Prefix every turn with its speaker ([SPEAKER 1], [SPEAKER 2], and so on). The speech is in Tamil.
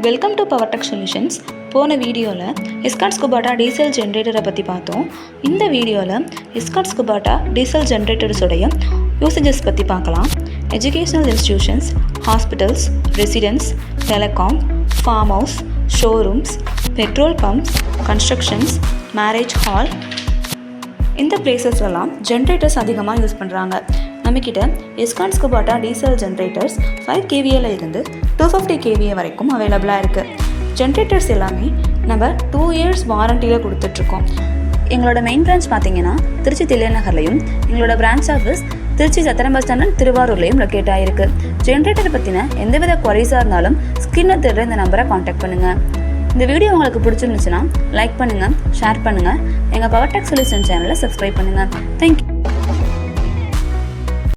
[SPEAKER 1] Welcome to power tech solutions. போன வீடியோவில் எஸ்கார்ட்ஸ் குபாட்டா டீசல் ஜென்ரேட்டரை பற்றி பார்த்தோம். இந்த வீடியோவில் எஸ்கார்ட்ஸ் குபாட்டா டீசல் ஜென்ரேட்டர்ஸுடைய யூசேஜஸ் பற்றி பார்க்கலாம். Educational institutions, hospitals, residence, telecom, farm house, showrooms, petrol pumps, constructions, marriage hall, இந்த பிளேசஸ்லாம் ஜென்ரேட்டர்ஸ் அதிகமாக யூஸ் பண்ணுறாங்க. நம்மக்கிட்ட Escorts Kubota diesel generators 5 kVA இருந்து 250 kVA வரைக்கும் அவைலபிளாக இருக்குது. ஜென்ரேட்டர்ஸ் எல்லாமே நம்ம 2 years வாரண்டியில் கொடுத்துட்ருக்கோம். எங்களோட மெயின் பிரான்ச் பார்த்தீங்கன்னா திருச்சி தில்லைநகர்லையும், எங்களோட branch office Trichy Chathiram bus stand திருவாரூர்லையும் locate ஆகிருக்கு. ஜென்ரேட்டரை பற்றின எந்தவித குறைஸாக இருந்தாலும் ஸ்க்ரீனில் தெரிகிற இந்த நம்பரை காண்டாக்ட் பண்ணுங்கள். இந்த வீடியோ உங்களுக்கு பிடிச்சிருந்துச்சுன்னா லைக் பண்ணுங்கள், ஷேர் பண்ணுங்கள். எங்கள் பவர் டெக் சொல்யூஷன் சேனலை சப்ஸ்கிரைப் பண்ணுங்கள். தேங்க்யூ.